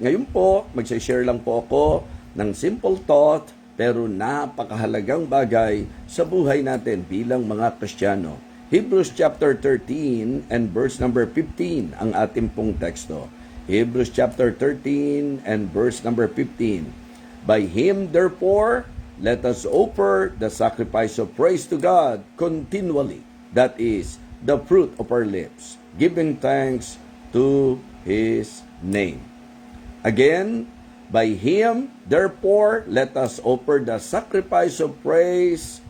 Ngayon po, magsishare lang po ako ng simple thought pero napakahalagang bagay sa buhay natin bilang mga Kristiyano. Hebrews chapter 13 and verse number 15 ang ating pong teksto. Hebrews chapter 13 and verse number 15. By Him therefore, let us offer the sacrifice of praise to God continually. That is the fruit of our lips, giving thanks to His name. Again, by Him, therefore, let us offer the sacrifice of praise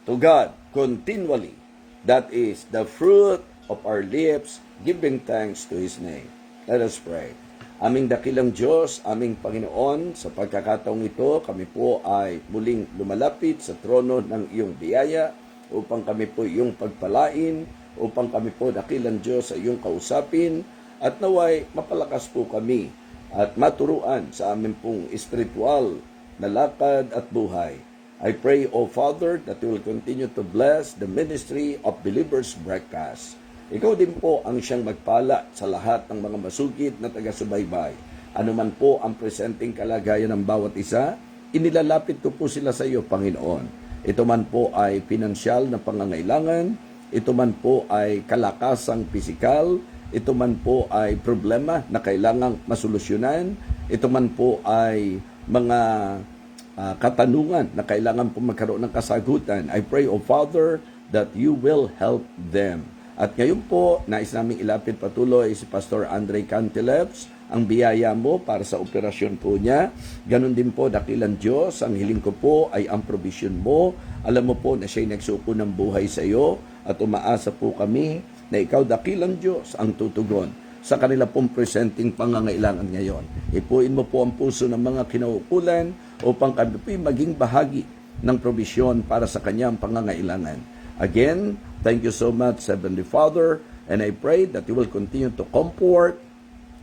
to God continually. That is the fruit of our lips, giving thanks to His name. Let us pray. Aming dakilang Diyos, aming Panginoon, sa pagkakataong ito, kami po ay muling lumalapit sa trono ng iyong biyaya upang kami po iyong pagpalain, upang kami po dakilang Diyos sa iyong kausapin, at naway mapalakas po kami at maturuan sa amin pong espiritual na lakad at buhay. I pray, O Father, that you will continue to bless the ministry of Believers Broadcast. Ikaw din po ang siyang magpala sa lahat ng mga masugid na taga-subaybay. Ano man po ang presenting kalagayan ng bawat isa, inilalapit ko po sila sa iyo, Panginoon. Ito man po ay pinansyal na pangangailangan, ito man po ay kalakasang pisikal, ito man po ay problema na kailangang masolusyonan, ito man po ay mga katanungan na kailangan po magkaroon ng kasagutan. I pray, O Father, that you will help them. At ngayon po, nais namin ilapit patuloy si Pastor Andre Cantileps, ang biyaya mo para sa operasyon po niya. Ganon din po, dakilang Diyos, ang hiling ko po ay ang provision mo. Alam mo po na siya'y nagsuko ng buhay sa iyo at umaasa po kami na ikaw, dakilang Diyos, ang tutugon sa kanila pong presenting pangangailangan ngayon. Ipuin mo po ang puso ng mga kinaukulan upang kami po'y maging bahagi ng provision para sa kanyang pangangailangan. Again, thank you so much, Heavenly Father, and I pray that you will continue to comfort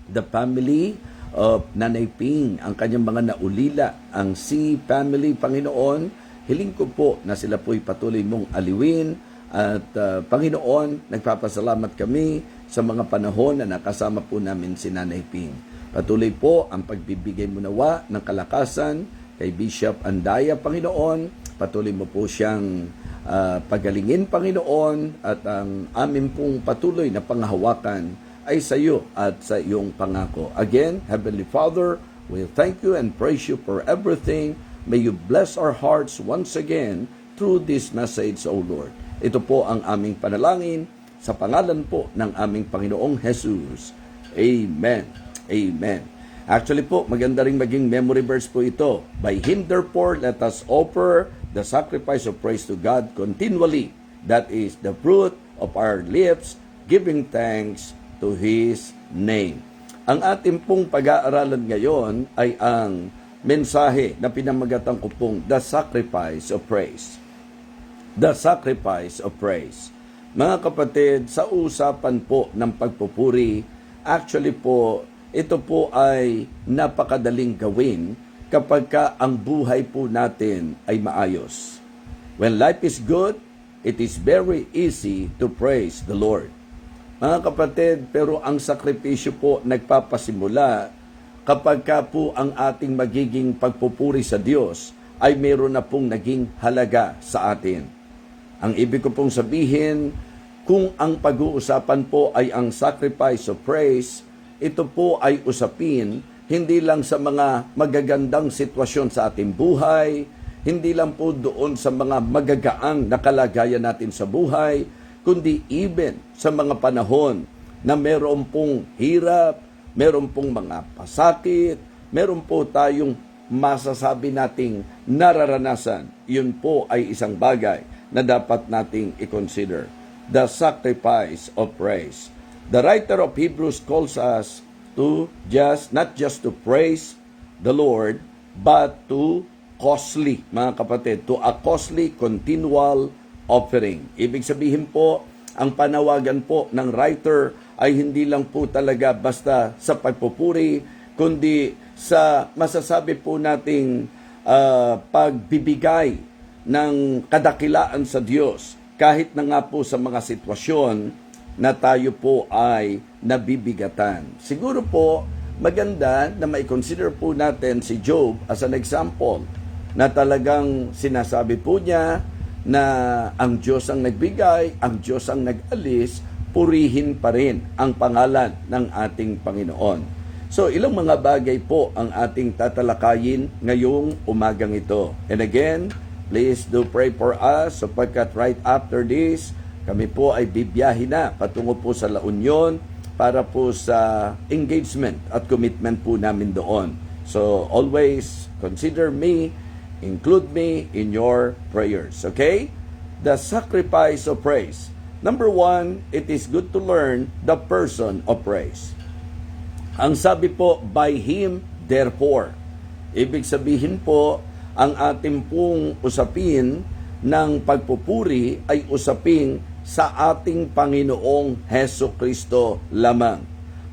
the family of Nanay Ping, ang kanyang mga naulila, ang C family, Panginoon. Hiling ko po na sila po'y patuloy mong aliwin. At Panginoon, nagpapasalamat kami sa mga panahon na nakasama po namin si Nanay Ping. Patuloy po ang pagbibigay mo nawa ng kalakasan kay Bishop Andaya, Panginoon. Patuloy mo po siyang pagalingin, Panginoon, at ang amin pong patuloy na panghahawakan ay sa iyo at sa iyong pangako. Again, Heavenly Father, we thank you and praise you for everything. May you bless our hearts once again through this message, O Lord. Ito po ang aming panalangin sa pangalan po ng aming Panginoong Jesus. Amen. Amen. Actually po, maganda ring maging memory verse po ito. By Him therefore, let us offer the sacrifice of praise to God continually. That is the fruit of our lips, giving thanks to His name. Ang ating pong pag-aaralan ngayon ay ang mensahe na pinamagatan ko pong the sacrifice of praise. The sacrifice of praise. Mga kapatid, sa usapan po ng pagpupuri, actually po, ito po ay napakadaling gawin kapag ka ang buhay po natin ay maayos. When life is good, it is very easy to praise the Lord. Mga kapatid, pero ang sakripisyo po nagpapasimula kapag ka po ang ating magiging pagpupuri sa Diyos ay mayroon na pong naging halaga sa atin. Ang ibig ko pong sabihin, kung ang pag-uusapan po ay ang sacrifice of praise, ito po ay usapin hindi lang sa mga magagandang sitwasyon sa ating buhay, hindi lang po doon sa mga magagaang nakalagayan natin sa buhay, kundi even sa mga panahon na meron pong hirap, meron pong mga pasakit, meron po tayong masasabi nating nararanasan. Yun po ay isang bagay na dapat nating i-consider. The sacrifice of praise. The writer of Hebrews calls us to not just to praise the Lord, but to costly, mga kapatid, to a costly continual offering. Ibig sabihin po, ang panawagan po ng writer ay hindi lang po talaga basta sa pagpupuri, kundi sa masasabi po nating pagbibigay ng kadakilaan sa Diyos kahit na nga po sa mga sitwasyon na tayo po ay nabibigatan. Siguro po, maganda na mai-consider po natin si Job as an example na talagang sinasabi po niya na ang Diyos ang nagbigay, ang Diyos ang nag-alis, purihin pa rin ang pangalan ng ating Panginoon. So, ilang mga bagay po ang ating tatalakayin ngayong umagang ito. And again, please do pray for us sapagkat right after this, kami po ay bibiyahe na patungo po sa La Union para po sa engagement at commitment po namin doon. So, always consider me, include me in your prayers. Okay? The sacrifice of praise. Number 1, it is good to learn the person of praise. Ang sabi po, by Him, therefore. Ibig sabihin po, ang ating pong usapin ng pagpupuri ay usaping sa ating Panginoong Hesukristo lamang.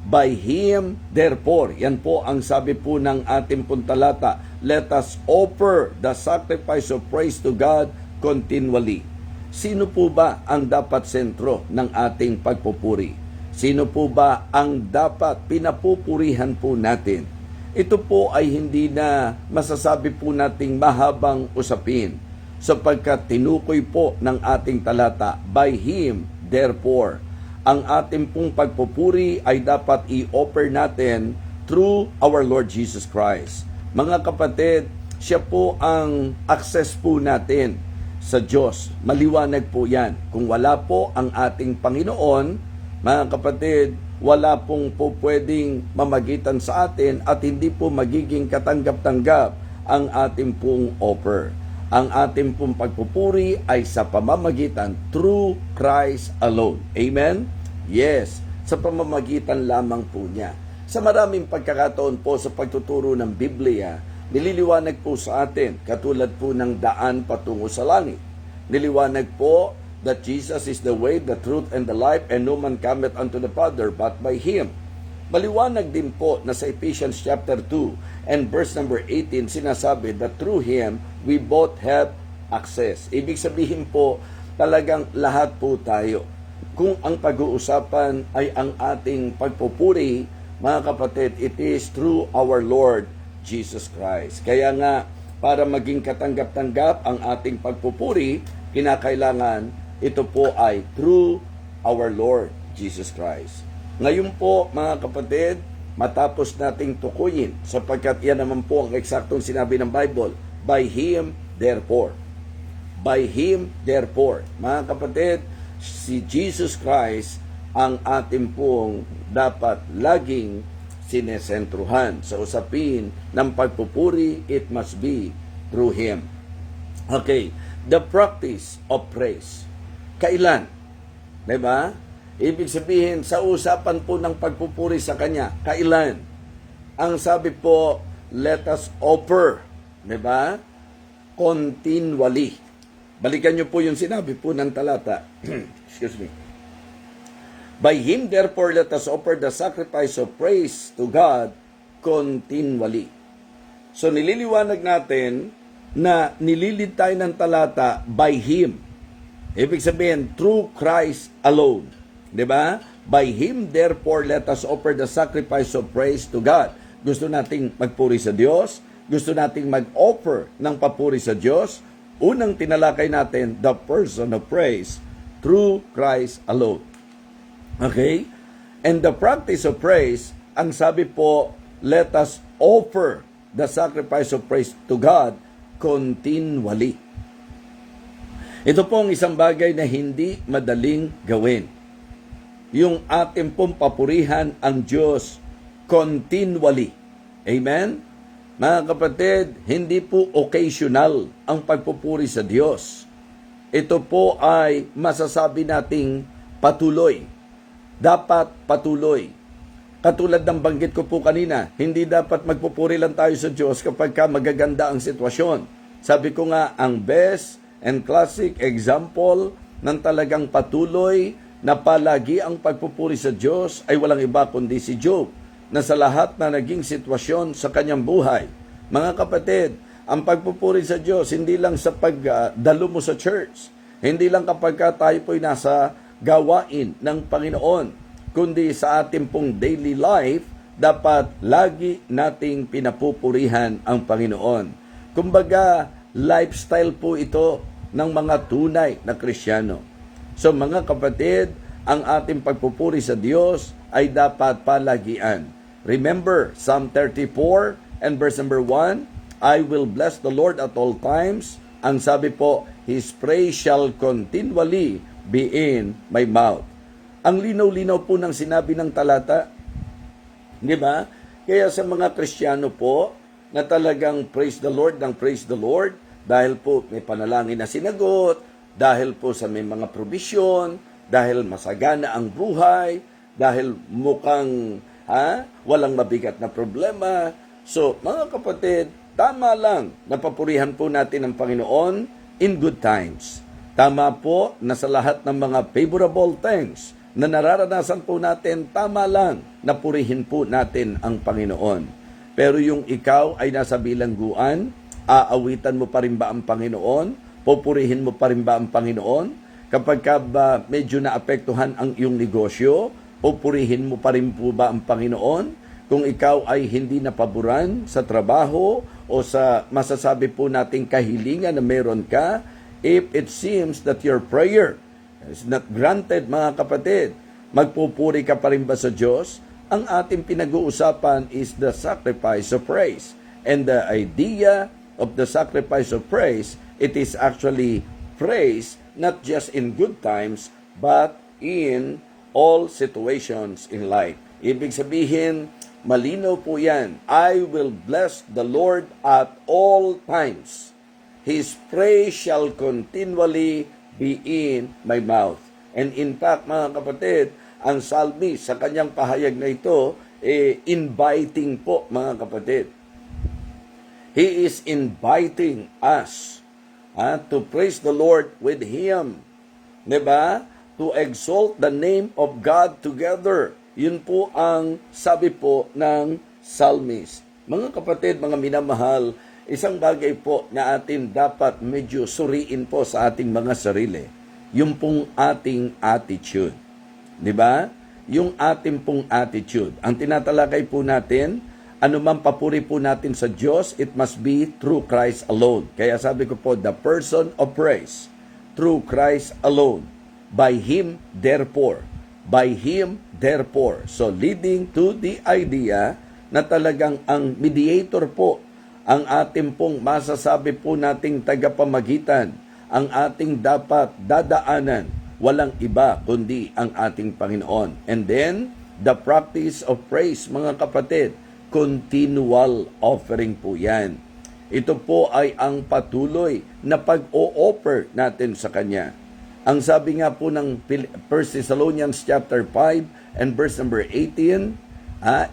By Him, therefore, yan po ang sabi po ng ating pong talata, let us offer the sacrifice of praise to God continually. Sino po ba ang dapat sentro ng ating pagpupuri? Sino po ba ang dapat pinapupurihan po natin? Ito po ay hindi na masasabi po nating mahabang usapin sapagkat tinukoy po ng ating talata, by Him, therefore, ang ating pong pagpupuri ay dapat i-offer natin through our Lord Jesus Christ. Mga kapatid, siya po ang access po natin sa Diyos. Maliwanag po yan. Kung wala po ang ating Panginoon, mga kapatid, wala pong po pwedeng mamagitan sa atin at hindi po magiging katanggap-tanggap ang ating pong offer. Ang ating pong pagpupuri ay sa pamamagitan through Christ alone. Amen? Yes, sa pamamagitan lamang po niya. Sa maraming pagkakataon po sa pagtuturo ng Biblia, nililiwanag po sa atin, katulad po ng daan patungo sa langit. Niliwanag po that Jesus is the way, the truth, and the life, and no man cometh unto the Father but by Him. Maliwanag din po na sa Ephesians chapter 2 and verse number 18, sinasabi that through Him, we both have access. Ibig sabihin po, talagang lahat po tayo. Kung ang pag-uusapan ay ang ating pagpupuri, mga kapatid, it is through our Lord Jesus Christ. Kaya nga, para maging katanggap-tanggap ang ating pagpupuri, kinakailangan ito po ay through our Lord Jesus Christ. Ngayon po, mga kapatid, matapos nating tukuyin, sapagkat yan naman po ang eksaktong sinabi ng Bible, by Him, therefore. By Him, therefore. Mga kapatid, si Jesus Christ ang ating pong dapat laging sinesentruhan sa usapin ng pagpupuri. It must be through Him. Okay, the practice of praise. Kailan? Diba? Ibig sabihin, sa usapan po ng pagpupuri sa Kanya, kailan? Ang sabi po, let us offer. Diba? Continually. Balikan niyo po yung sinabi po ng talata. Excuse me. By Him, therefore, let us offer the sacrifice of praise to God continually. So, nililiwanag natin na nililid tayo ng talata by Him. Ibig sabihin, through Christ alone. Diba? By Him, therefore, let us offer the sacrifice of praise to God. Gusto nating magpuri sa Diyos? Gusto nating mag-offer ng papuri sa Diyos? Unang tinalakay natin, the person of praise through Christ alone. Okay? And the practice of praise, ang sabi po, let us offer the sacrifice of praise to God continually. Ito pong isang bagay na hindi madaling gawin. Yung ating pong papurihan ang Diyos continually. Amen? Mga kapatid, hindi po occasional ang pagpupuri sa Diyos. Ito po ay masasabi nating patuloy. Dapat patuloy. Katulad ng banggit ko po kanina, hindi dapat magpupuri lang tayo sa Diyos kapag magaganda ang sitwasyon. Sabi ko nga, ang best and classic example ng talagang patuloy na palagi ang pagpupuri sa Diyos ay walang iba kundi si Job, na sa lahat na naging sitwasyon sa kanyang buhay. Mga kapatid, ang pagpupuri sa Diyos hindi lang sa pagdalo mo sa church, hindi lang kapag tayo po'y nasa gawain ng Panginoon, kundi sa ating pong daily life, dapat lagi nating pinapupurihan ang Panginoon. Kumbaga, lifestyle po ito ng mga tunay na Kristiyano. So mga kapatid, ang ating pagpupuri sa Diyos ay dapat palagian. Remember, Psalm 34 and verse number 1, I will bless the Lord at all times. Ang sabi po, His praise shall continually be in my mouth. Ang linaw-linaw po ng sinabi ng talata. Di ba? Kaya sa mga Kristiyano po, na talagang praise the Lord dahil po may panalangin na sinagot, dahil po sa may mga probisyon, dahil masagana ang buhay, dahil mukhang walang mabigat na problema. So, mga kapatid, tama lang, napapurihan po natin ang Panginoon in good times. Tama po na sa lahat ng mga favorable things na nararanasan po natin, tama lang na purihin po natin ang Panginoon. Pero yung ikaw ay nasa bilangguan, aawitan mo pa rin ba ang Panginoon? Pupurihin mo pa rin ba ang Panginoon? Kapag ka ba medyo naapektuhan ang iyong negosyo, pupurihin mo pa rin po ba ang Panginoon? Kung ikaw ay hindi napaboran sa trabaho o sa masasabi po nating kahilingan na meron ka, if it seems that your prayer is not granted, mga kapatid, magpupuri ka pa rin ba sa Diyos? Ang ating pinag-uusapan is the sacrifice of praise. And the idea of the sacrifice of praise, it is actually praise not just in good times, but in all situations in life. Ibig sabihin, malinaw po yan. I will bless the Lord at all times. His praise shall continually be in my mouth. And in fact, mga kapatid, ang psalmist sa kanyang pahayag na ito, inviting po, mga kapatid. He is inviting us to praise the Lord with Him. Diba? To exalt the name of God together. Yun po ang sabi po ng psalmist. Mga kapatid, mga minamahal, isang bagay po na atin dapat medyo suriin po sa ating mga sarili. Yung pong ating attitude. Diba? Yung ating pong attitude. Ang tinatalakay po natin, anumang papuri po natin sa Diyos, it must be through Christ alone. Kaya sabi ko po, the person of praise, through Christ alone. By Him, therefore. By Him, therefore. So, leading to the idea na talagang ang mediator po, ang ating pong masasabi po nating tagapamagitan, ang ating dapat dadaanan, walang iba kundi ang ating Panginoon. And then, the practice of praise, mga kapatid, continual offering po yan. Ito po ay ang patuloy na pag-o-offer natin sa Kanya. Ang sabi nga po ng 1 Thessalonians chapter 5 and verse number 18,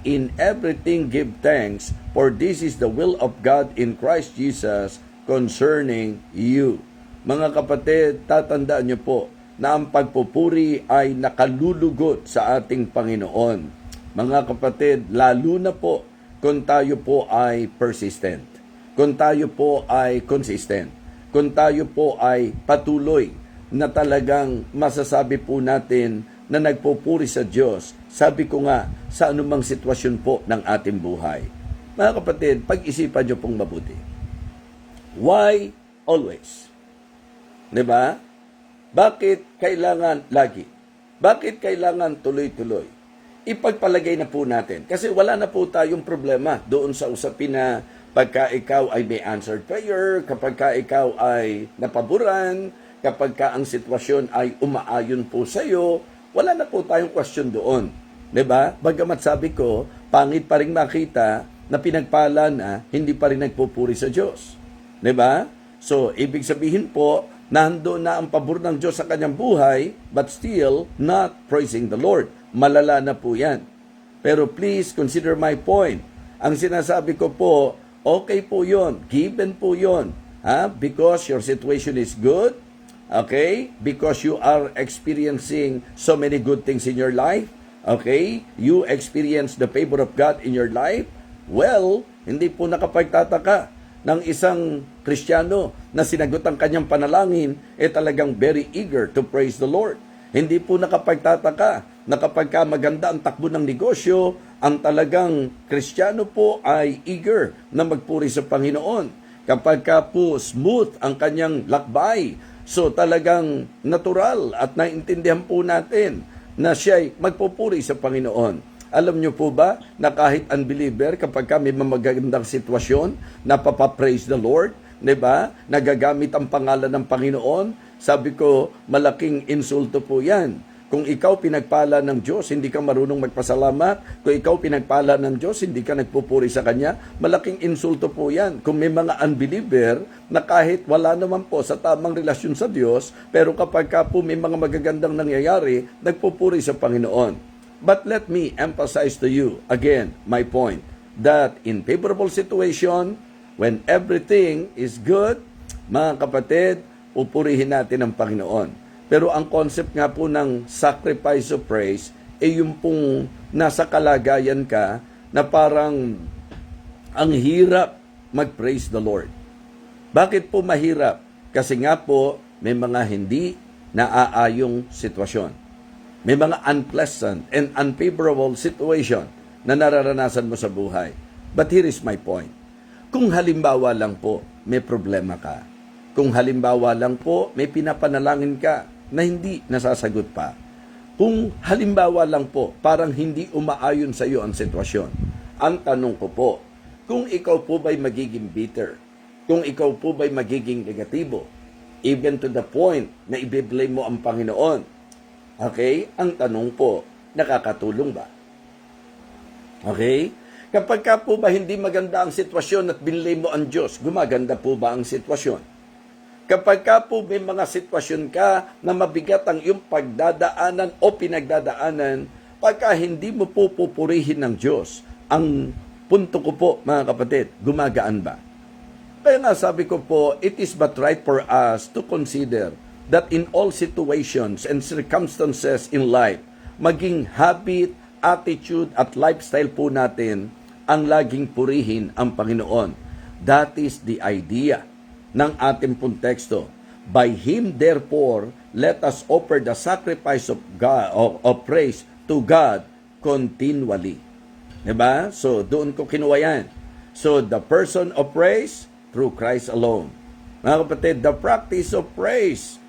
in everything give thanks, for this is the will of God in Christ Jesus concerning you. Mga kapatid, tatandaan niyo po, na ang pagpupuri ay nakalulugot sa ating Panginoon. Mga kapatid, lalo na po kung tayo po ay persistent, kung tayo po ay consistent, kung tayo po ay patuloy na talagang masasabi po natin na nagpupuri sa Diyos, sabi ko nga, sa anumang sitwasyon po ng ating buhay. Mga kapatid, pag-isipan nyo pong mabuti. Why always? Diba? Bakit kailangan lagi? Bakit kailangan tuloy-tuloy? Ipagpalagay na po natin. Kasi wala na po tayong problema doon sa usapin na pagka ikaw ay may answered prayer, kapag ka ikaw ay napaboran, kapag ka ang sitwasyon ay umaayon po sa iyo, wala na po tayong question doon. 'Di ba? Bagamat sabi ko, pangit pa rin makita na pinagpala na hindi pa rin nagpupuri sa Diyos. 'Di ba? So, ibig sabihin po, nandoon na ang pabor ng Diyos sa kanyang buhay, but still not praising the Lord. Malala na po yan. Pero please consider my point. Ang sinasabi ko po, okay po yon, given po yon. Because your situation is good, okay? Because you are experiencing so many good things in your life, okay? You experience the favor of God in your life, well, hindi po nakapagtataka ng isang Kristiyano na sinagot ang kanyang panalangin, talagang very eager to praise the Lord. Hindi po nakapagtataka na kapag ka maganda ang takbo ng negosyo, ang talagang Kristiyano po ay eager na magpuri sa Panginoon. Kapag ka po smooth ang kanyang lakbay, so talagang natural at naiintindihan po natin na siya'y magpupuri sa Panginoon. Alam niyo po ba na kahit unbeliever, kapag kami magagandang sitwasyon, napapapraise the Lord, di ba? Nagagamit ang pangalan ng Panginoon. Sabi ko, malaking insulto po yan. Kung ikaw pinagpala ng Diyos, hindi ka marunong magpasalamat. Kung ikaw pinagpala ng Diyos, hindi ka nagpupuri sa Kanya, malaking insulto po yan. Kung may mga unbeliever na kahit wala naman po sa tamang relasyon sa Diyos, pero kapag ka po may mga magagandang nangyayari, nagpupuri sa Panginoon. But let me emphasize to you, again, my point, that in favorable situation, when everything is good, mga kapatid, pupurihin natin ang Panginoon. Pero ang concept nga po ng sacrifice of praise ay yung pong nasa kalagayan ka na parang ang hirap mag-praise the Lord. Bakit po mahirap? Kasi nga po may mga hindi naaayong sitwasyon. May mga unpleasant and unfavorable situation na nararanasan mo sa buhay. But here is my point. Kung halimbawa lang po may problema ka, kung halimbawa lang po may pinapanalangin ka na hindi nasasagot pa. Kung halimbawa lang po, parang hindi umaayon sa iyo ang sitwasyon. Ang tanong ko po, kung ikaw po ba'y magiging bitter, kung ikaw po ba'y magiging negatibo, even to the point na i-blame mo ang Panginoon, okay? Ang tanong po, nakakatulong ba? Okay? Kapag ka po ba hindi maganda ang sitwasyon at binlame mo ang Diyos, gumaganda po ba ang sitwasyon? Kapag ka po may mga sitwasyon ka na mabigat ang iyong pagdadaanan o pinagdadaanan, pagka hindi mo po pupurihin ng Diyos, ang punto ko po, mga kapatid, gumagaan ba? Kaya nga sabi ko po, it is but right for us to consider that in all situations and circumstances in life, maging habit, attitude at lifestyle po natin ang laging purihin ang Panginoon. That is the idea ng ating pong teksto. By Him, therefore, let us offer the sacrifice of God, of praise to God continually. Diba? So, doon ko kinuha yan. So, the person of praise through Christ alone. Mga kapatid, the practice of praise,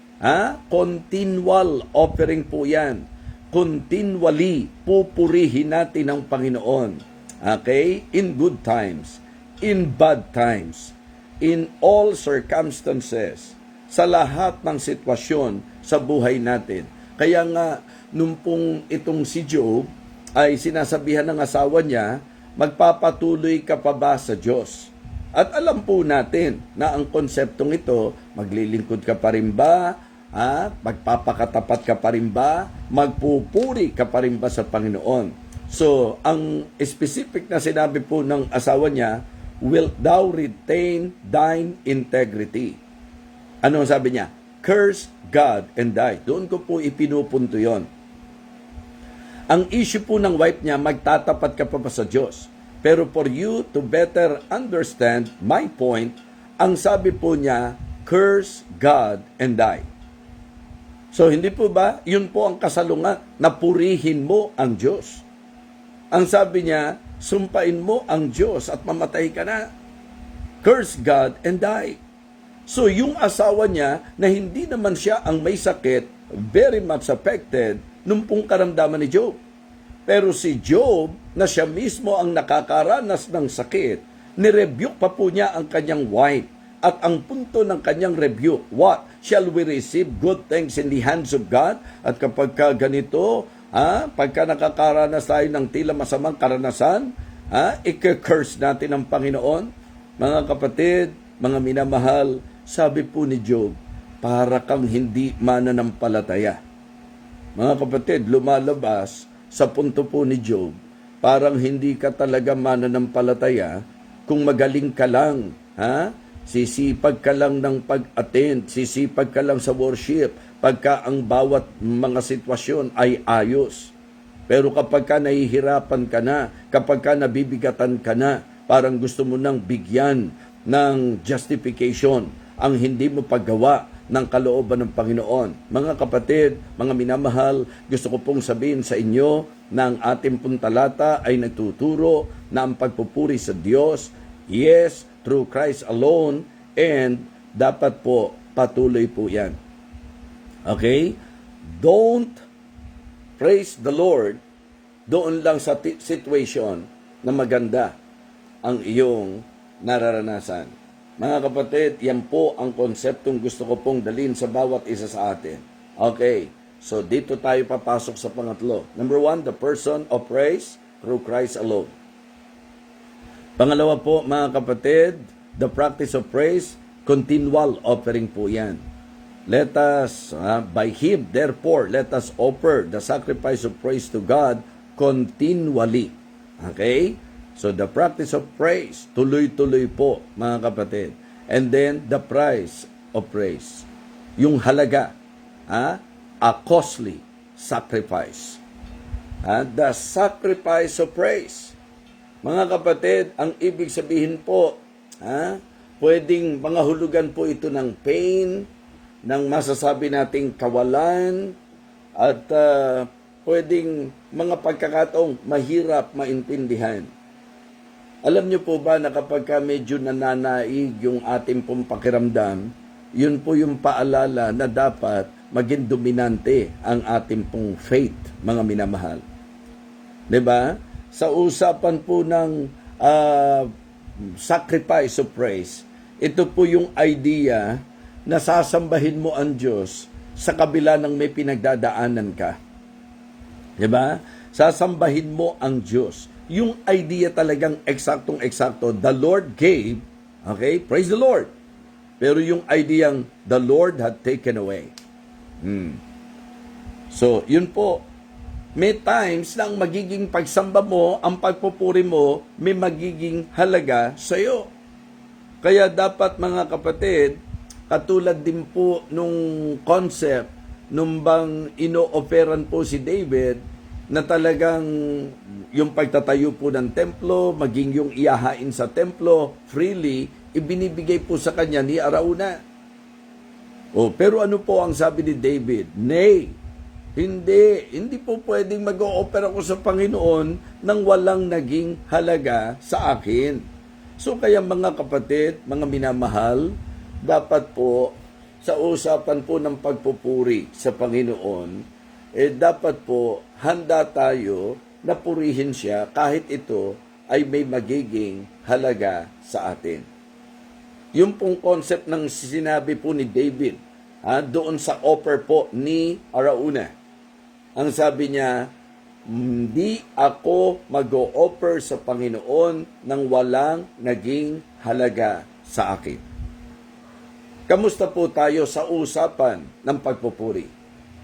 continual offering po yan. Continually, pupurihin natin ang Panginoon. Okay? In good times, in bad times, in all circumstances, sa lahat ng sitwasyon sa buhay natin. Kaya nga, nung pong itong si Job, ay sinasabihan ng asawa niya, magpapatuloy ka pa ba sa Diyos? At alam po natin na ang konseptong ito, maglilingkod ka pa rin ba? Magpapakatapat ka pa rin ba? Magpupuri ka pa rin ba sa Panginoon? So, ang specific na sinabi po ng asawa niya, wilt thou retain thine integrity? Ano sabi niya? Curse God and die. Doon ko po ipinupunto yon. Ang issue po ng wife niya, magtatapat ka pa ba sa Diyos? Pero for you to better understand my point, ang sabi po niya, curse God and die. So hindi po ba, yun po ang kasalungan, na purihin mo ang Diyos. Ang sabi niya, sumpain mo ang Diyos at mamatay ka na. Curse God and die. So yung asawa niya na hindi naman siya ang may sakit, very much affected nung pong karamdaman ni Job. Pero si Job na siya mismo ang nakakaranas ng sakit, nirebuke pa po niya ang kanyang wife. At ang punto ng kanyang rebuke, what? Shall we receive good things in the hands of God? At kapag ka ganito, pagka nakakaranas tayo ng tila masamang karanasan, i-curse natin ang Panginoon. Mga kapatid, mga minamahal, sabi po ni Job, para kang hindi mananampalataya. Mga kapatid, lumalabas sa punto po ni Job, parang hindi ka talaga mananampalataya kung magaling ka lang, sisipag ka lang ng pag-attend, sisipag ka lang sa worship, pagka ang bawat mga sitwasyon ay ayos. Pero kapag ka nahihirapan ka na, kapag ka nabibigatan ka na, parang gusto mo nang bigyan ng justification ang hindi mo paggawa ng kalooban ng Panginoon. Mga kapatid, mga minamahal, gusto ko pong sabihin sa inyo na ang ating pong talata ay nagtuturo na ang pagpupuri sa Diyos, yes, through Christ alone, and dapat po patuloy po yan. Okay? Don't praise the Lord doon lang sa situation na maganda ang iyong nararanasan. Mga kapatid, yan po ang konseptong gusto ko pong dalhin sa bawat isa sa atin. Okay, so dito tayo papasok sa pangatlo. Number 1, the person of praise through Christ alone. Pangalawa po, mga kapatid, the practice of praise, continual offering po yan. Let us, by Him, therefore, let us offer the sacrifice of praise to God continually. Okay? So the practice of praise, tuloy-tuloy po, mga kapatid. And then the price of praise. Yung halaga, a costly sacrifice. The sacrifice of praise. Mga kapatid, ang ibig sabihin po, pwedeng mga hulugan po ito ng pain, ng masasabi nating kawalan, at pwedeng mga pagkakataong mahirap maintindihan. Alam niyo po ba na kapag medyo nananaig yung ating pong pakiramdam, yun po yung paalala na dapat maging dominante ang ating pong faith, mga minamahal. 'Di ba? Sa usapan po ng sacrifice of praise, ito po yung idea na sasambahin mo ang Diyos sa kabila ng may pinagdadaanan ka. 'Di ba? Sasambahin mo ang Diyos. Yung idea talagang eksaktong-eksakto, the Lord gave, okay, praise the Lord. Pero yung idea the Lord had taken away. So, yun po. May times na ang magiging pagsamba mo, ang pagpupuri mo, may magiging halaga sa iyo. Kaya dapat, mga kapatid, katulad din po nung concept, nung bang ino-operan po si David, na talagang yung pagtatayo po ng templo, maging yung iyahain sa templo, freely, ibinibigay po sa kanya ni Arauna. Pero ano po ang sabi ni David? Nay, hindi po pwedeng mag-o-offer ako sa Panginoon nang walang naging halaga sa akin. So kaya mga kapatid, mga minamahal, dapat po sa usapan po ng pagpupuri sa Panginoon, dapat po handa tayo na purihin siya kahit ito ay may magiging halaga sa atin. Yung pong concept ng sinabi po ni David, doon sa offer po ni Arauna. Ang sabi niya, hindi ako mag-o-offer sa Panginoon nang walang naging halaga sa akin. Kamusta po tayo sa usapan ng pagpupuri?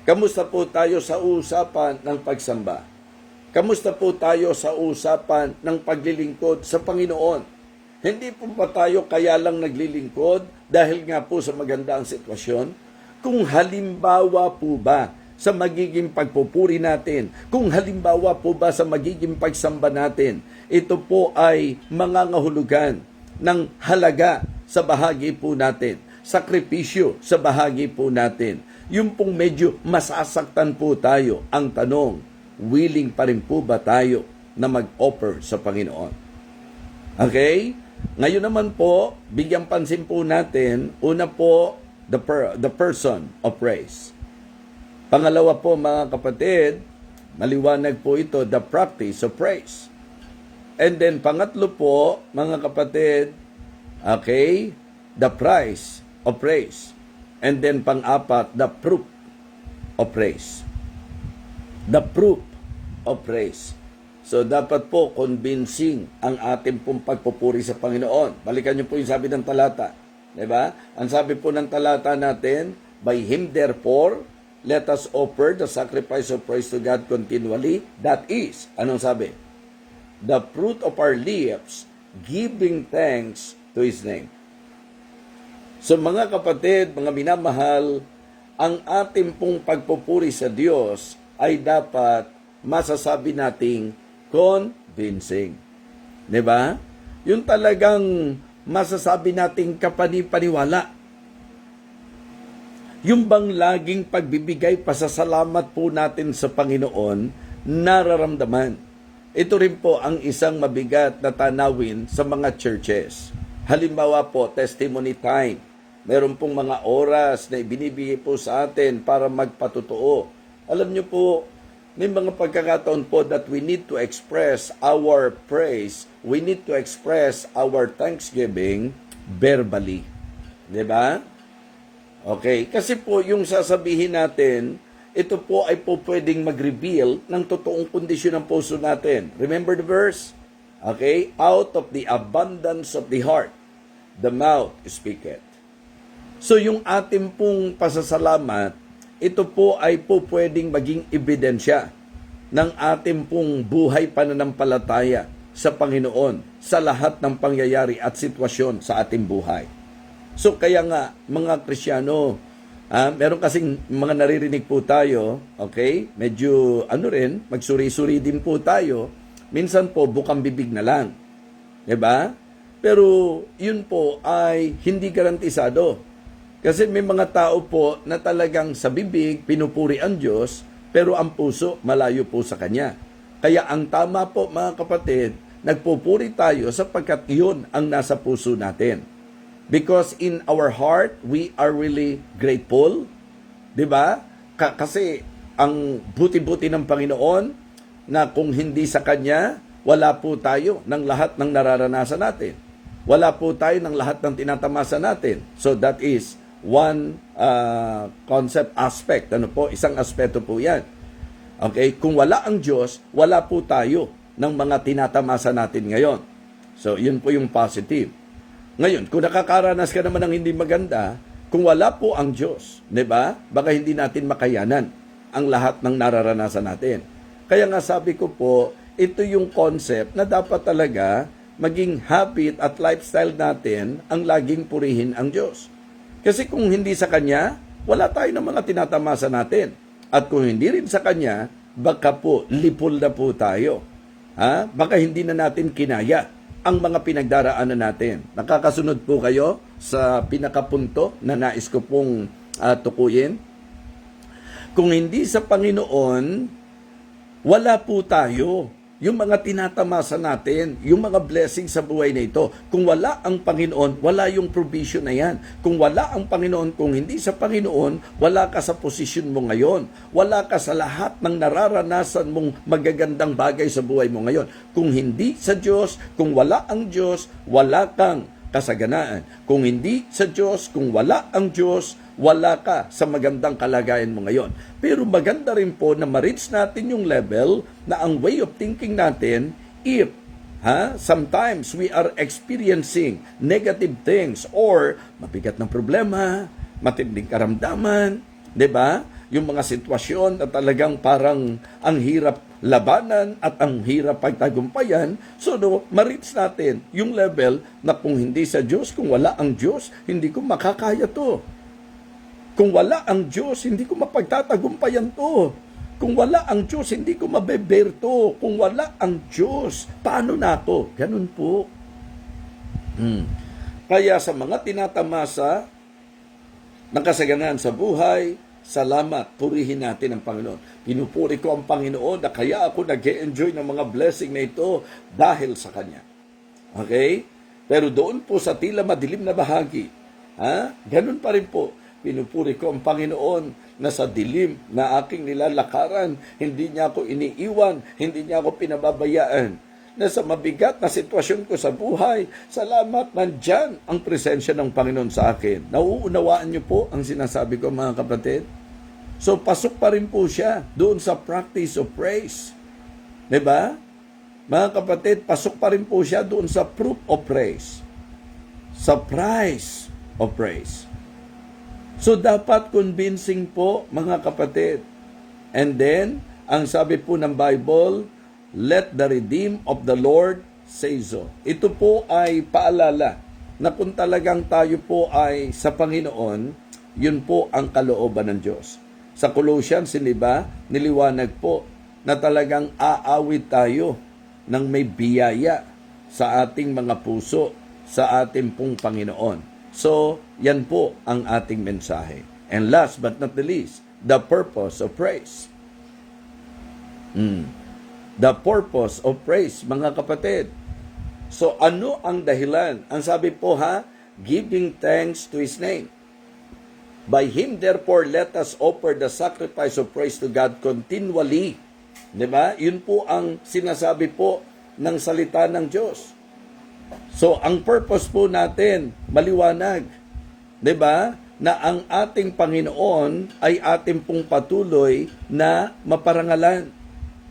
Kamusta po tayo sa usapan ng pagsamba? Kamusta po tayo sa usapan ng paglilingkod sa Panginoon? Hindi po ba tayo kaya lang naglilingkod dahil nga po sa maganda ang sitwasyon? Kung halimbawa po ba sa magiging pagpupuri natin, kung halimbawa po ba sa magiging pagsamba natin, ito po ay mangangahulugan ng halaga sa bahagi po natin, sakripisyo sa bahagi po natin. Yung pong medyo masasaktan po tayo, ang tanong, willing pa rin po ba tayo na mag-offer sa Panginoon? Okay? Ngayon naman po, bigyan pansin po natin, una po, the person of praise. Pangalawa po, mga kapatid, maliwanag po ito, the practice of praise. And then, pangatlo po, mga kapatid, okay, the price of praise. And then pang-apat, the proof of praise. The proof of praise. So dapat po convincing ang ating pong pagpupuri sa Panginoon. Balikan niyo po yung sabi ng talata. Diba? Ang sabi po ng talata natin, by Him therefore, let us offer the sacrifice of praise to God continually. That is, anong sabi? The fruit of our lips, giving thanks to His name. So mga kapatid, mga minamahal, ang ating pong pagpupuri sa Diyos ay dapat masasabi nating convincing. 'Di ba? Yung talagang masasabi nating kapanipaniwala. Yung bang laging pagbibigay pasasalamat po natin sa Panginoon, nararamdaman. Ito rin po ang isang mabigat na tanawin sa mga churches. Halimbawa po, testimony time. Meron pong mga oras na ibinibigay po sa atin para magpatotoo. Alam niyo po, may mga pagkakataon po that we need to express our praise, we need to express our thanksgiving verbally. Diba? Okay, kasi po yung sasabihin natin, ito po ay po pwedeng mag-reveal ng totoong kondisyon ng puso natin. Remember the verse? Okay, out of the abundance of the heart, the mouth speaketh. So yung ating pong pasasalamat, ito po ay po pwedeng maging ebidensya ng ating pong buhay pananampalataya sa Panginoon sa lahat ng pangyayari at sitwasyon sa ating buhay. So kaya nga, mga Kristiyano, meron kasing mga naririnig po tayo, okay? Medyo magsuri-suri din po tayo. Minsan po, bukang bibig na lang. Diba? Pero yun po ay hindi garantisado. Kasi may mga tao po na talagang sa bibig, pinupuri ang Diyos, pero ang puso, malayo po sa Kanya. Kaya ang tama po, mga kapatid, nagpupuri tayo sapagkat yun ang nasa puso natin. Because in our heart, we are really grateful. Diba? Kasi ang buti-buti ng Panginoon na kung hindi sa Kanya, wala po tayo ng lahat ng nararanasan natin. Wala po tayo ng lahat ng tinatamasa natin. So that is one concept aspect. Isang aspeto po yan. Okay? Kung wala ang Diyos, wala po tayo ng mga tinatamasa natin ngayon. So yun po yung positive. Ngayon, kung nakakaranas ka naman ng hindi maganda, kung wala po ang Diyos, diba? Baka hindi natin makayanan ang lahat ng nararanasan natin. Kaya nga sabi ko po, ito yung concept na dapat talaga maging habit at lifestyle natin ang laging purihin ang Diyos. Kasi kung hindi sa Kanya, wala tayo ng mga tinatamasa natin. At kung hindi rin sa Kanya, baka po lipol na po tayo. Baka hindi na natin kinaya ang mga pinagdaraanan natin. Nakakasunod po kayo sa pinakapunto na nais ko pong tukuyin. Kung hindi sa Panginoon, wala po tayo. Yung mga tinatamasa natin, yung mga blessings sa buhay na ito. Kung wala ang Panginoon, wala yung provision na yan. Kung wala ang Panginoon, kung hindi sa Panginoon, wala ka sa posisyon mo ngayon. Wala ka sa lahat ng nararanasan mong magagandang bagay sa buhay mo ngayon. Kung hindi sa Diyos, kung wala ang Diyos, wala kang kasaganaan. Kung hindi sa Diyos, kung wala ang Diyos, wala ka sa magandang kalagayan mo ngayon. Pero maganda rin po na ma-reach natin yung level na ang way of thinking natin, if sometimes we are experiencing negative things or mabigat ng problema, matinding karamdaman, 'di ba? Yung mga sitwasyon na talagang parang ang hirap labanan at ang hirap pagtagumpayan, so ma-reach natin yung level na kung hindi sa Diyos, kung wala ang Diyos, hindi ko makakaya to. Kung wala ang Diyos, hindi ko mapagtatagumpayan to. Kung wala ang Diyos, hindi ko mabeber to. Kung wala ang Diyos, paano na to? Ganun po. Kaya sa mga tinatamasa ng kasaganan sa buhay, salamat, purihin natin ang Panginoon. Pinupuri ko ang Panginoon na kaya ako nag-enjoy ng mga blessing na ito dahil sa Kanya. Okay? Pero doon po sa tila madilim na bahagi, ganun pa rin po. Pinupuri ko ang Panginoon na sa dilim na aking nilalakaran, hindi niya ako iniiwan, hindi niya ako pinababayaan. Na sa mabigat na sitwasyon ko sa buhay, salamat, nandyan ang presensya ng Panginoon sa akin. Nauunawaan niyo po ang sinasabi ko, mga kapatid? So, pasok pa rin po siya doon sa practice of praise. Diba? Mga kapatid, pasok pa rin po siya doon sa proof of praise. Sa price of praise. So, dapat convincing po, mga kapatid. And then, ang sabi po ng Bible, let the redeemed of the Lord say so. Ito po ay paalala na kung talagang tayo po ay sa Panginoon, yun po ang kalooban ng Diyos. Sa Colossians, niliwanag po na talagang aawit tayo ng may biyaya sa ating mga puso, sa ating pong Panginoon. So, yan po ang ating mensahe. And last but not the least, the purpose of praise. The purpose of praise, mga kapatid. So ano ang dahilan? Ang sabi po giving thanks to His name. By Him therefore let us offer the sacrifice of praise to God continually. Diba? Yun po ang sinasabi po ng salita ng Diyos. So ang purpose po natin, maliwanag. Diba? Na ang ating Panginoon ay ating pong patuloy na maparangalan.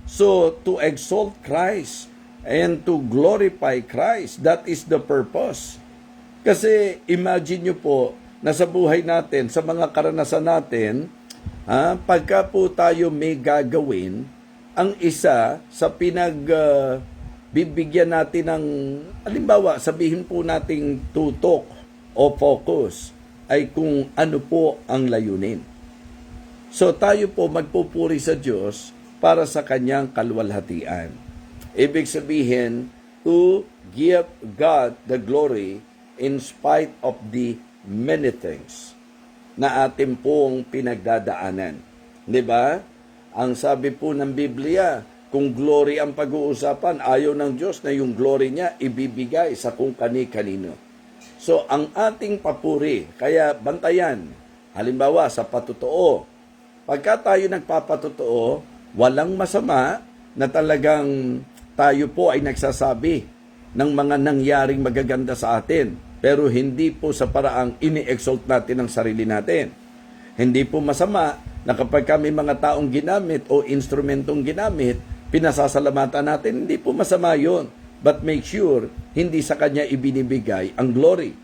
So to exalt Christ and to glorify Christ, that is the purpose. Kasi imagine nyo po na sa buhay natin, sa mga karanasan natin, pagka po tayo may gagawin, ang isa sa bibigyan natin ng, halimbawa, sabihin po nating tutok o focus, ay kung ano po ang layunin. So tayo po magpupuri sa Diyos para sa kanyang kaluwalhatian. Ibig sabihin, to give God the glory in spite of the many things na atin pong pinagdadaanan. Diba? Ang sabi po ng Biblia, kung glory ang pag-uusapan, ayaw ng Diyos na yung glory niya ibibigay sa kung kani-kanino. So, ang ating papuri, kaya bantayan, halimbawa sa patotoo, pagka tayo nagpapatotoo, walang masama na talagang tayo po ay nagsasabi ng mga nangyaring magaganda sa atin. Pero hindi po sa paraang ini-exalt natin ang sarili natin. Hindi po masama na kapag kami mga taong ginamit o instrumentong ginamit, pinasasalamatan natin, hindi po masama yun. But make sure, hindi sa Kanya ibinibigay ang glory.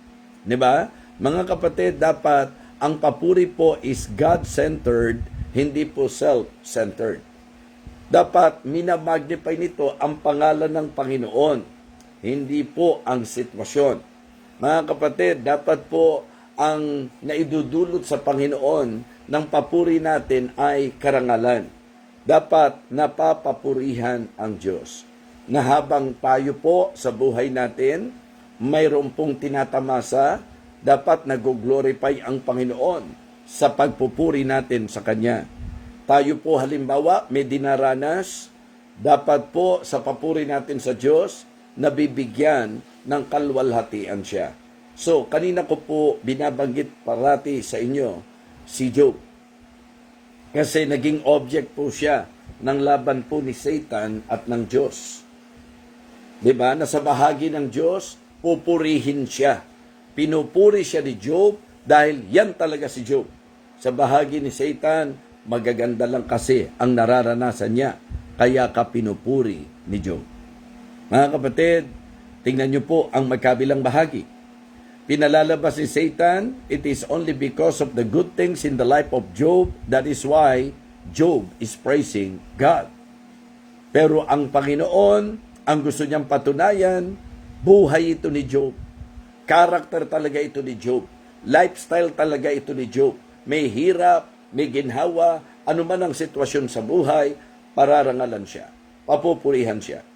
Diba? Mga kapatid, dapat ang papuri po is God-centered, hindi po self-centered. Dapat minamagnify nito ang pangalan ng Panginoon, hindi po ang sitwasyon. Mga kapatid, dapat po ang naidudulot sa Panginoon ng papuri natin ay karangalan. Dapat napapapurihan ang Diyos. Na habang tayo po sa buhay natin, mayroon pong tinatamasa, dapat nag-glorify ang Panginoon sa pagpupuri natin sa Kanya. Tayo po halimbawa, may dinaranas, dapat po sa papuri natin sa Diyos, nabibigyan ng kalwalhatian siya. So, kanina ko po binabanggit parati sa inyo si Job. Kasi naging object po siya ng laban po ni Satan at ng Diyos. Diba? Na sa bahagi ng Diyos, pupurihin siya. Pinupuri siya ni Job dahil yan talaga si Job. Sa bahagi ni Satan, magaganda lang kasi ang nararanasan niya. Kaya ka pinupuri ni Job. Mga kapatid, tingnan niyo po ang magkabilang bahagi. Pinalalabas ni Satan, it is only because of the good things in the life of Job. That is why Job is praising God. Pero ang Panginoon, ang gusto niyang patunayan, buhay ito ni Job. Character talaga ito ni Job. Lifestyle talaga ito ni Job. May hirap, may ginhawa, anuman ang sitwasyon sa buhay, pararangalan siya. Papupurihan siya.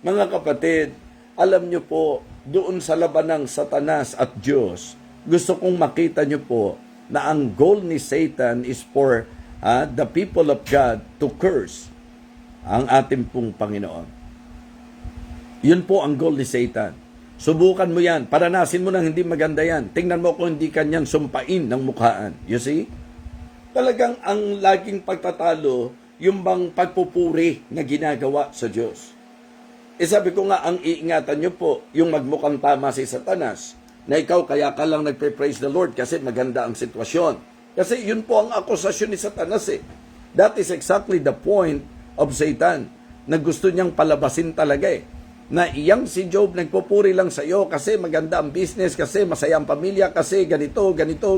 Mga kapatid, alam niyo po, doon sa laban ng Satanas at Diyos, gusto kong makita niyo po na ang goal ni Satan is for the people of God to curse ang ating pong Panginoon. Yun po ang goal ni Satan. Subukan mo yan. Paranasin mo nang hindi maganda yan. Tingnan mo kung hindi kanyang sumpain ng mukhaan. You see? Talagang ang laging pagtatalo, yung bang pagpupuri na ginagawa sa Diyos. Sabi ko nga, ang iingatan nyo po, yung magmukhang tama si Satanas, na ikaw kaya ka lang nagpe-praise the Lord kasi maganda ang sitwasyon. Kasi yun po ang akusasyon ni Satanas eh. That is exactly the point of Satan, na gusto niyang palabasin talaga eh. Na iyang si Job nagpupuri lang sa iyo kasi maganda ang business, kasi masaya ang pamilya, kasi ganito,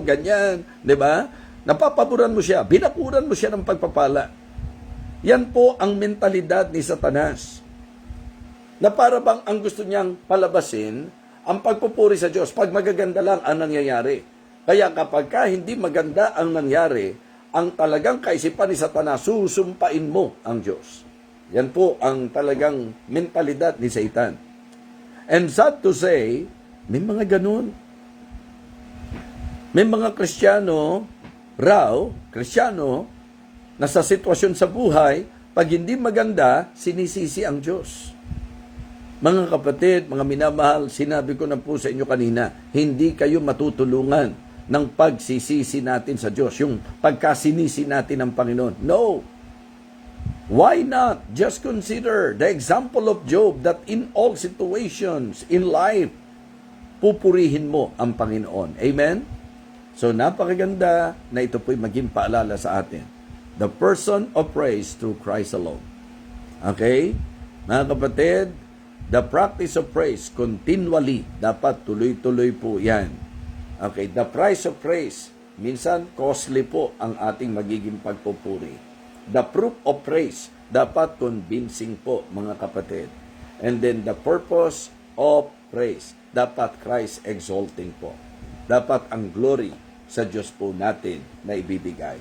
ganyan. Diba? Napapaboran mo siya, binakuran mo siya ng pagpapala. Yan po ang mentalidad ni Satanas. Na para bang ang gusto niyang palabasin, ang pagpupuri sa Diyos, pag magaganda lang ang nangyayari. Kaya kapag hindi maganda ang nangyari, ang talagang kaisipan ni Satanas, susumpain mo ang Diyos. Yan po ang talagang mentalidad ni Satan. And sad to say, may mga ganun. May mga Kristiyano raw, Kristiyano, na sa sitwasyon sa buhay, pag hindi maganda, sinisisi ang Diyos. Mga kapatid, mga minamahal, sinabi ko na po sa inyo kanina, hindi kayo matutulungan ng pagsisisi natin sa Diyos, yung pagkasinisi natin ng Panginoon. No! Why not? Just consider the example of Job that in all situations in life, pupurihin mo ang Panginoon. Amen? So napakaganda na ito po'y maging paalala sa atin. The person of praise through Christ alone. Okay? Mga kapatid, the practice of praise continually, dapat tuloy-tuloy po yan. Okay, the price of praise, minsan costly po ang ating magiging pagpupuri. The proof of praise, dapat convincing po mga kapatid. And then the purpose of praise, dapat Christ exalting po. Dapat ang glory sa Diyos po natin na ibibigay.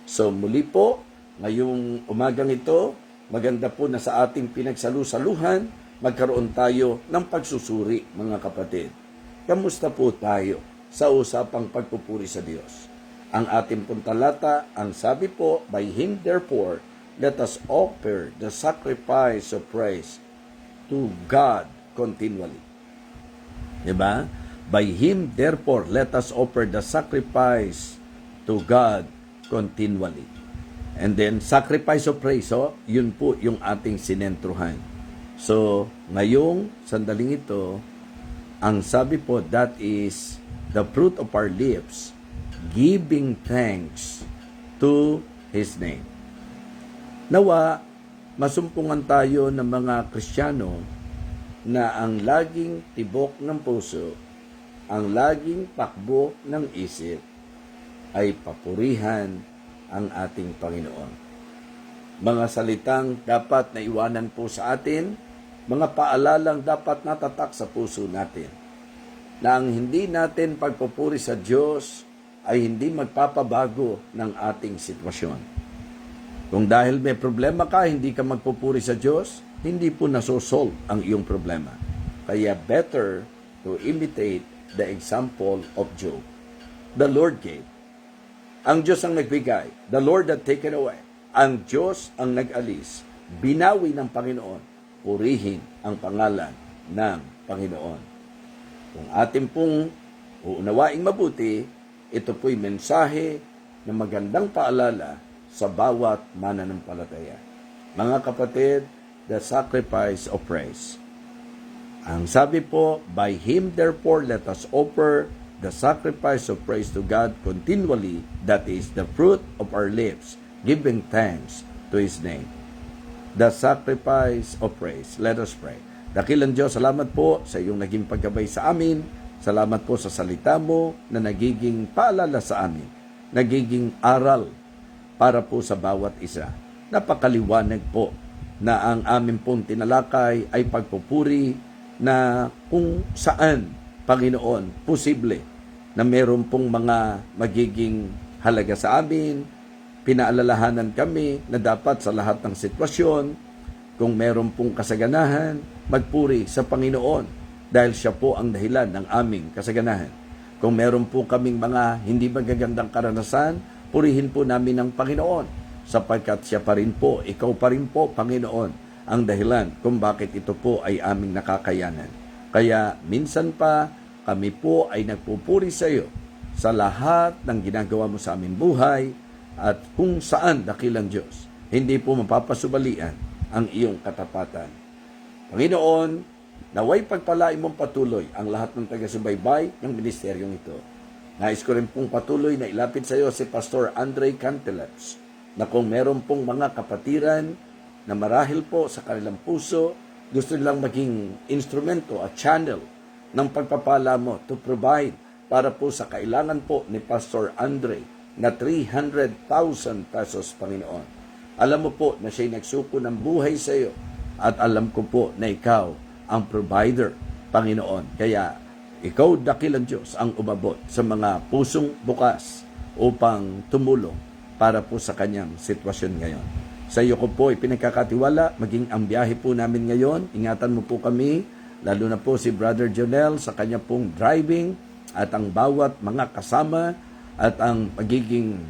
So muli po, ngayong umagang ito, maganda po na sa ating pinagsalusaluhan, magkaroon tayo ng pagsusuri, mga kapatid. Kamusta po tayo sa usapang pagpupuri sa Diyos? Ang ating pong talata, ang sabi po, by Him therefore, let us offer the sacrifice of praise to God continually. Diba? By Him therefore, let us offer the sacrifice to God continually. And then, sacrifice of praise, yun po yung ating sinentruhan. So, ngayong sandaling ito, ang sabi po, that is the fruit of our lips, giving thanks to His name. Nawa, masumpungan tayo ng mga Kristiyano na ang laging tibok ng puso, ang laging pakbo ng isip, ay papurihan ang ating Panginoon. Mga salitang dapat na iwanan po sa atin, mga paalalang dapat natatak sa puso natin, na ang hindi natin pagpupuri sa Diyos ay hindi magpapabago ng ating sitwasyon. Kung dahil may problema ka, hindi ka magpupuri sa Diyos, hindi po nasosolve ang iyong problema. Kaya better to imitate the example of Job. The Lord gave. Ang Diyos ang nagbigay. The Lord that taken away. Ang Diyos ang nag-alis. Binawi ng Panginoon. Purihin ang pangalan ng Panginoon. Kung ating pong uunawaing mabuti, ito po'y mensahe na magandang paalala sa bawat mananampalataya. Mga kapatid, the sacrifice of praise. Ang sabi po, by Him therefore let us offer the sacrifice of praise to God continually, that is the fruit of our lips, giving thanks to His name. The sacrifice of praise. Let us pray. Dakilang Diyos, salamat po sa iyong naging paggabay sa amin. Salamat po sa salita mo na nagiging paalala sa amin. Nagiging aral para po sa bawat isa. Napakaliwanag po na ang amin pong tinalakay ay pagpupuri na kung saan, Panginoon, posible na meron pong mga magiging halaga sa amin, pinaalalahanan kami na dapat sa lahat ng sitwasyon, kung meron pong kasaganahan, magpuri sa Panginoon dahil siya po ang dahilan ng aming kasaganahan. Kung meron po kaming mga hindi magagandang karanasan, purihin po namin ang Panginoon sapagkat siya pa rin po, ikaw pa rin po, Panginoon, ang dahilan kung bakit ito po ay aming nakakayanan. Kaya minsan pa, kami po ay nagpupuri sa iyo sa lahat ng ginagawa mo sa aming buhay at kung saan dakilang Diyos. Hindi po mapapasubalian ang iyong katapatan. Panginoon, naway pagpalain mong patuloy ang lahat ng taga-subaybay ng ministeryong ito. Nais ko rin pong patuloy na ilapit sa iyo si Pastor Andre Cantelets na kung meron pong mga kapatiran na marahil po sa kanilang puso, gusto nilang maging instrumento at channel ng pagpapala mo to provide para po sa kailangan po ni Pastor Andre na 300,000 pesos, Panginoon. Alam mo po na siya'y nagsuko ng buhay sa iyo at alam ko po na ikaw ang provider, Panginoon. Kaya ikaw, dakilang Diyos, ang umabot sa mga pusong bukas upang tumulong para po sa kanyang sitwasyon ngayon. Sa iyo ko po ipinagkakatiwala, maging ang biyahe po namin ngayon. Ingatan mo po kami, lalo na po si Brother Jonel sa kanya pong driving at ang bawat mga kasama at ang magiging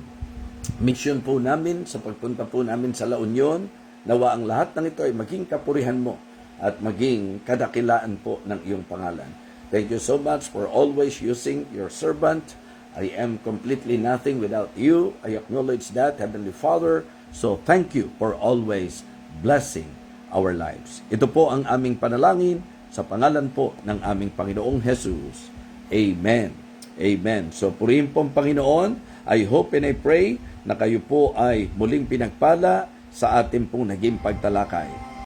mission po namin sa pagpunta po namin sa La Union. Nawa ang lahat ng ito ay maging kapurihan mo at maging kadakilaan po ng iyong pangalan. Thank you so much for always using your servant. I am completely nothing without you. I acknowledge that, Heavenly Father. So thank you for always blessing our lives. Ito po ang aming panalangin sa pangalan po ng aming Panginoong Jesus. Amen. Amen. So purihin po ang Panginoon. I hope and I pray na kayo po ay muling pinagpala sa ating pong naging pagtalakay.